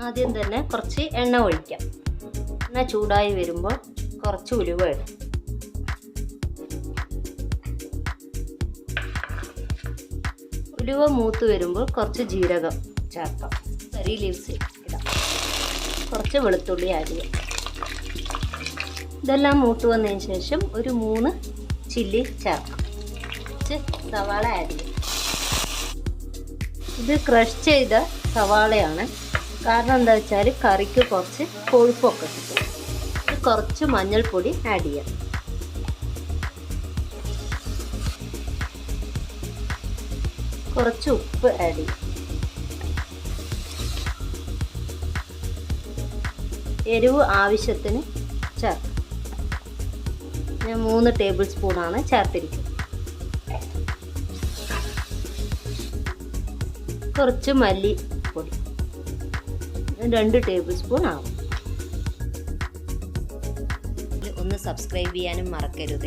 ആദ്യം തന്നെ കുറച്ച് എണ്ണ ഒഴിക്കാം. എണ്ണ ചൂടായി വരുമ്പോൾ കുറച്ച് ഉലുവ ഇടാം. ഉലുവ മൂത്ത് വരുമ്പോൾ കുറച്ച് ജീരകം ചേർക്കാം. കറി ലീവ്സ് ഇടാം. കുറച്ച് വെളുത്തുള്ളി ആഡ് ചെയ്യാം. ഇതെല്ലാം മൂത്ത് വന്നതിന് ശേഷം ഒരു 3 ചില്ലി ചേർക്കാം. കുറച്ച് സവാള ആഡ് ചെയ്യാം. ഇത് ക്രഷ് ചെയ്ത സവാളയാണ്. കാരണം എന്താ വെച്ചാൽ കറിക്ക് കുറച്ച് കൊഴുപ്പൊക്കെ കിട്ടും. കുറച്ച് മഞ്ഞൾപ്പൊടി ആഡ് ചെയ്യാം. കുറച്ച് ഉപ്പ് ആഡ് ചെയ്യാം. എരിവ് ആവശ്യത്തിന് ചേർക്കാം. ഞാൻ 3 ടേബിൾ സ്പൂണാണ് ചേർത്തിരിക്കുന്നത്. കുറച്ച് മല്ലിപ്പൊടി 2 ടേബിൾ സ്പൂൺ ആവും. ഒന്ന് സബ്സ്ക്രൈബ് ചെയ്യാനും മറക്കരുത്.